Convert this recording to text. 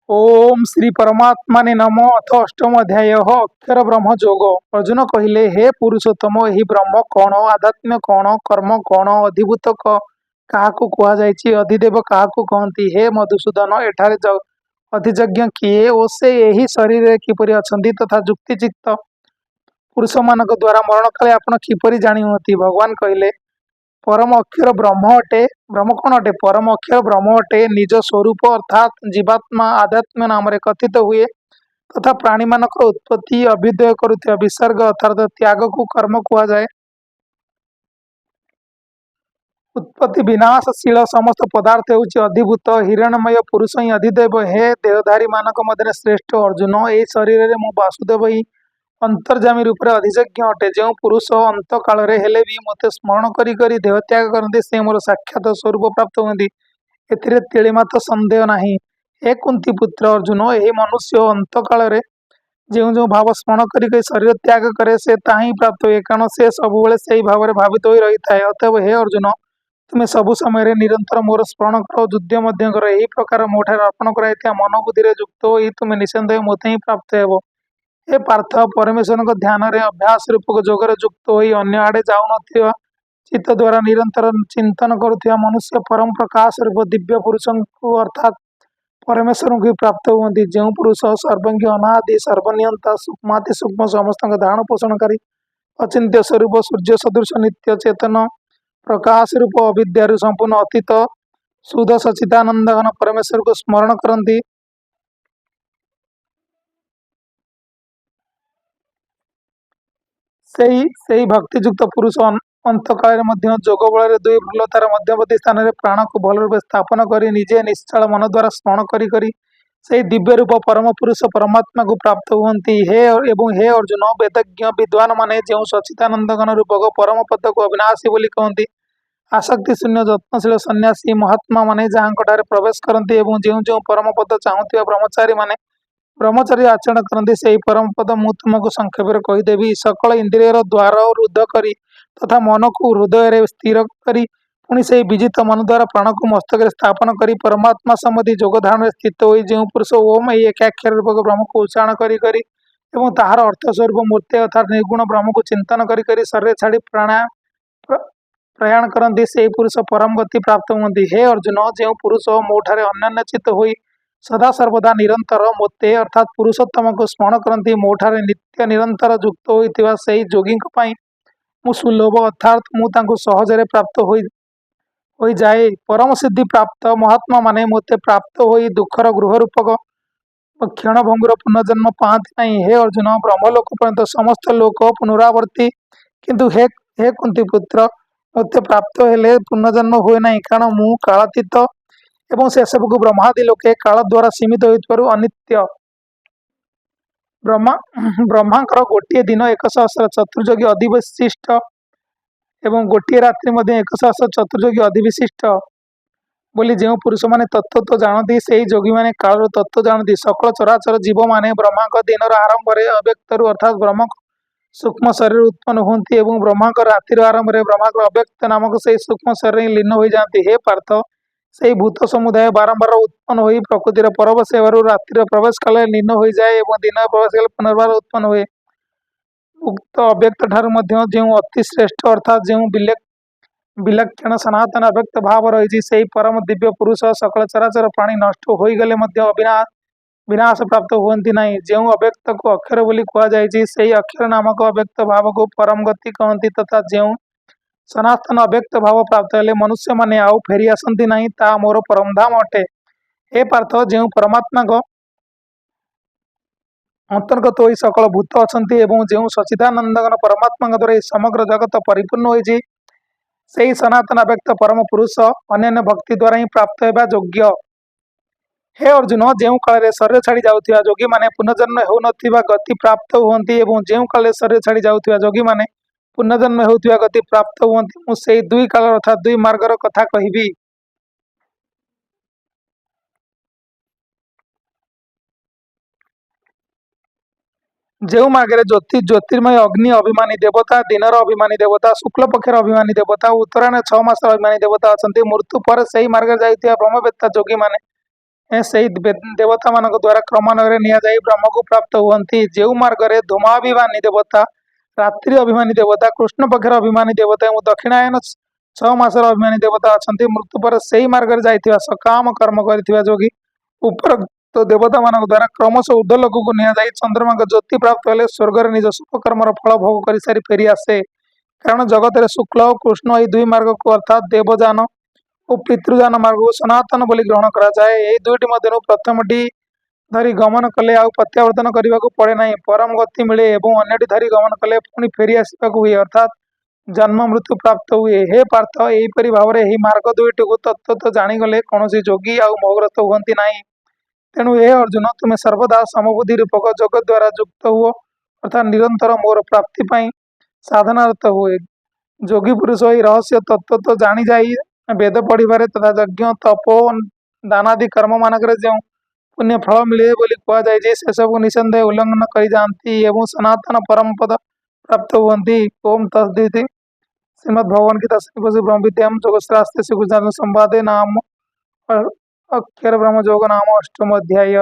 ओम श्री परमात्माने नमो अथ अष्टम अध्याय अक्षर ब्रह्म जोग। अर्जुन कहिले हे पुरुषोत्तम एही ब्रह्म कौन आध्यात्म कौन कर्म कौन अधिभूत काहाकू कुहा जायछि अधिदेव काहाकू कहନ୍ତି हे मधुसूदन एठारे अधिजज्ञ किए ओ से एही शरीर किपरि अछंती तथा जुक्ति चित्त पुरुष मानक द्वारा मरण काले आपण किपरि जानि होती। भगवान कहिले परम अक्षर ब्रह्म अटे। ब्रह्म कौन अटे? परम अक्षर ब्रह्म अटे। निज स्वरूप अर्थात जीवात्मा आध्यात्म नाम कथित हुए तथा प्राणी मानक उत्पत्ति अभ्युदय करुवा विसर्ग अर्थात त्याग को कर्म कुआ जाए। उत्पत्ति विनाशशील समस्त पदार्थ होउछि अधिभूत हिरण्यमय पुरुष ही अधिदेव। हे देहधारी मानक मध्य श्रेष्ठ अर्जुन ए शरीर रे मो वासुदेव ही अंतर्जामी रूप से अधिजज्ञ अटे। जो पुरुष अंत काल हेले भी मते स्मरण करी करी देह त्याग करते से मोर साक्षात स्वरूप प्राप्त होती। एथिरे तिळेमात्र संदेह नहीं। हे कुंती पुत्र अर्जुन यही मनुष्य अंत काल जो जो भाव स्मरण करी शरीर त्याग करे से ताही प्राप्त हुए कारण से सबुबले से भाव भावित हो रही है। अतएव हे अर्जुन तुम्हें सबु समय निरंतर मोर स्मरण कर युद्ध मध्य कर यही प्रकार मोठार अर्पण कराई मनोबुद्धि युक्त हो तुम्हें निसंदेह मते ही प्राप्त हेब। हे पार्थ परमेश्वर ध्यान रे अभ्यास रूपक जोगर युक्त हो अन्य आड़े जाऊन चित्त द्वारा निरंतर चिंतन करुवा मनुष्य परम प्रकाश रूप दिव्य पुरुष को अर्थात परमेश्वर को प्राप्त हुए। जो पुरुष सर्वज्ञ अनादि सर्वनियंता सूक्ष्माति सूक्ष्म समस्त धारण पोषणकारी अचिंत्य स्वरूप सूर्य सदृश नित्य चेतन प्रकाश रूप अविद्यारु संपूर्ण अतीत शुद्ध सचिदानंद घन परमेश्वर को स्मरण करती सही भक्तियुक्त पुरुष अंत काल जोग बल दुई भूलतार मध्यवर्ती स्थान में प्राण को भल रूप स्थापन कर निजे निश्चल मन द्वारा स्मरण करी से दिव्य रूप परम पुरुष परमात्मा को प्राप्त हुंती। हे अर्जुन वेदज्ञ विद्वान माने जो सचिदानंद घन रूपक परम पद को अविनाशी बोली कहती आसक्ति शून्य जत्नशील सन्यासी महात्मा माने जहाँ प्रवेश करती जो जो परम पद चाहूथिबा ब्रह्मचारी माने ब्रह्मचारी आचरण करती से परम पद मु तुमको संक्षेप कहीदेवी। सकल इंद्रियर द्वार रुद्ध करी तथा मन को हृदय रे स्थिर करी पुणी से विजित मन द्वारा प्राण को मस्तक स्थापन करी परमात्मा सम्बन्धी जोग धारण स्थित हो जो पुरुष ओम एकाक्षर रूपक ब्रह्म को उच्चारण करी एवं ताहार अर्थ स्वरूप मूर्ति अर्थात निर्गुण ब्रह्म को चिंतन करी शरीर छाड़ी प्रयाण करती से पुरुष परम गति प्राप्त होती। हे अर्जुन जो पुरुष मोठारे अन्य चित्त होई सदा सर्वदा निरंतर मोते अर्थात पुरुषोत्तम को स्मरण करती मोठारे नित्य निरंतर युक्त होइतिबा सेही जोगी मु सुलभ अर्थात मुझे सहजरे प्राप्त हो जाए। परम सिद्धि प्राप्त महात्मा माने मोते प्राप्त हो दुखर गृह रूपक क्षण भंगुर पुनर्जन्म पाती नहीं। हे अर्जुन ब्रह्मलोक पर्यंत समस्त लोक पुनरावर्ती किंतु हे हे कुंती पुत्र मते प्राप्त हेले पुनर्जन्म हुए नहीं कारण मु कालातीत एवं से सबको ब्रह्मादि लोके काल द्वारा सीमित हो अनित्य। ब्रह्मांकर गोटे दिन 1,000 चतुर्योगी अधिविशिष्ट एवं गोटे रात्रि मध्य 1,000 चतुर्योगी अधिविशिष्ट बोली जो पुरुष माने तत्व तो जानती से ही जोगी माने काल तत्व जानती। सकल चराचर जीव माने ब्रह्मांक दिन आरंभ अव्यक्त अर्थात ब्रह्म सूक्ष्म शरीर उत्पन्न होती एवं ब्रह्मांक रातिर आरंभ ब्रह्मांक अव्यक्त नामक से सूक्ष्म शरीर लीन हो जाती। हे पार्थ से भूत समुदाय बारंबार उत्पन्न हो प्रकृतिर परवश रातिर प्रवेश काल लीन हो जाए एवं दिन प्रवेश काल पुनर्बार उत्पन्न हुए। उक्त अव्यक्त ठार जो अति श्रेष्ठ अर्थात जो विलक्षण सनातन अव्यक्त भाव रही से परम दिव्य पुरुष सकल चराचर प्राणी नष्ट हो गले विनाश प्राप्त हुंती नहीं। जो अव्यक्त को अक्षर बोली कह जाए अक्षर नामक अव्यक्त भाव को परम गति कहती तथा जो सनातन अव्यक्त भाव प्राप्त हेले मनुष्य माने आउ फेरी आसती नहीं ता मोर परम धाम अटे। हे पार्थ जो परमात्मा को अंतर्गत हो सकल भूत अछंती एवं जो सचिदानंदन परमात्मा द्वारा समग्र जगत परिपूर्ण होइछि सेही सनातन अव्यक्त परम पुरुष अन्य भक्ति द्वारा ही प्राप्त होगा योग्य। हे अर्जुन जो काल शरीर छाड़ी जाउथिबा योगी माने पुनर्जन्म हो नथिबा गति प्राप्त हुंती एवं जो काल शरीर छाड़ी जाउथिबा योगी माने पुनर्जन्म होउथिबा गति प्राप्त हुंती मु सेही दुई काल अर्थात दुई मार्गर कथा कहिबी। जो मार्गे ज्योतिर्मय अग्नि अभिमानी देवता दिनर अभिमानी देवता शुक्ल पक्षर अभिमानी देवता उत्तरायण 6 मास अभिमानी देवता अच्छा मृत्यु पर से ही मार्ग जाइथिबा ब्रह्मवेत्ता योगी माने ସେହି ଦେବତାମାନଙ୍କ ଦ୍ୱାରା କ୍ରମାନ୍ୱୟରେ ନିଆଯାଇ ବ୍ରହ୍ମକୁ ପ୍ରାପ୍ତ ହୁଅନ୍ତି। ଯେଉଁ ମାର୍ଗରେ ଧୂମାଭିମାନୀ ଦେବତା, ରାତ୍ରି ଅଭିମାନୀ ଦେବତା, କୃଷ୍ଣ ପକ୍ଷର ଅଭିମାନୀ ଦେବତା ଏବଂ ଦକ୍ଷିଣାୟନ 6 ମାସର ଅଭିମାନୀ ଦେବତା ଅଛନ୍ତି, ମୃତ୍ୟୁ ପରେ ସେହି ମାର୍ଗରେ ଯାଇଥିବା ସକାମ କର୍ମ କରିଥିବା ଯୋଗୀ ଉପରୋକ୍ତ ଦେବତାମାନଙ୍କ ଦ୍ୱାରା କ୍ରମଶଃ ଊର୍ଦ୍ଧ୍ୱଲୋକକୁ ନିଆଯାଇ ଚନ୍ଦ୍ରମାଙ୍କ ଜ୍ୟୋତି ପ୍ରାପ୍ତ ହେଲେ ସ୍ୱର୍ଗରେ ନିଜ ଶୁଭକର୍ମର ଫଳ ଭୋଗ କରିସାରି ଫେରିଆସେ। କାରଣ ଜଗତରେ ଶୁକ୍ଳ ଓ କୃଷ୍ଣ ଏହି ଦୁଇ ମାର୍ଗକୁ ଅର୍ଥାତ୍ ଦେବଯାନ ଓ ପିତୃଯାନ ମାର୍ଗକୁ ସନାତନ ବୋଲି ଗ୍ରହଣ କରାଯାଏ। ଏହି ଦୁଇଟି ମଧ୍ୟରୁ ପ୍ରଥମଟି ଧରି ଗମନ କଲେ ଆଉ ପ୍ରତ୍ୟାବର୍ତ୍ତନ କରିବାକୁ ପଡ଼େ ନାହିଁ, ପରମ ଗତି ମିଳେ ଏବଂ ଅନ୍ୟଟି ଧରି ଗମନ କଲେ ପୁଣି ଫେରି ଆସିବାକୁ ହୁଏ ଅର୍ଥାତ୍ ଜନ୍ମ ମୃତ୍ୟୁ ପ୍ରାପ୍ତ ହୁଏ। ହେ ପାର୍ଥ, ଏହିପରି ଭାବରେ ଏହି ମାର୍ଗ ଦୁଇଟିକୁ ତତ୍ତ୍ୱତଃ ଜାଣିଗଲେ କୌଣସି ଯୋଗୀ ଆଉ ମୋହଗ୍ରସ୍ତ ହୁଅନ୍ତି ନାହିଁ। ତେଣୁ ହେ ଅର୍ଜୁନ, ତୁମେ ସର୍ବଦା ସମବୁଦ୍ଧି ରୂପକ ଯୋଗ ଦ୍ୱାରା ଯୁକ୍ତ ହୁଅ ଅର୍ଥାତ୍ ନିରନ୍ତର ମୋର ପ୍ରାପ୍ତି ପାଇଁ ସାଧନାରତ ହୁଏ। ଯୋଗୀ ପୁରୁଷ ଏହି ରହସ୍ୟ ତତ୍ତ୍ୱତଃ ଜାଣିଯାଇ ବେଦ ପଢ଼ିବାରେ ତଥା ଯଜ୍ଞ ତପ ଦାନାଦି କର୍ମମାନଙ୍କରେ ଯେଉଁ ପୁଣ୍ୟ ଫଳ ମିଳେ ବୋଲି କୁହାଯାଇଛି, ସେସବୁକୁ ନିଃସନ୍ଦେହ ଉଲ୍ଲଂଘନ କରିଯାଆନ୍ତି ଏବଂ ସନାତନ ପରମ ପଦ ପ୍ରାପ୍ତ ହୁଅନ୍ତି। ଓମ୍ ତଦ୍ଦିତି। ଶ୍ରୀମଦ୍ ଭଗବଦ୍ ଗୀତା ଶ୍ରୀପତି ବ୍ରହ୍ମବିଦ୍ୟାମ୍ ଯୋଗଶାସ୍ତ୍ରେ ଶ୍ରୀକୃଷ୍ଣାର୍ଜୁନ ସମ୍ବାଦେ ନାମ ଅକ୍ଷର ବ୍ରହ୍ମ ଯୋଗ ନାମ ଅଷ୍ଟମ ଅଧ୍ୟାୟ।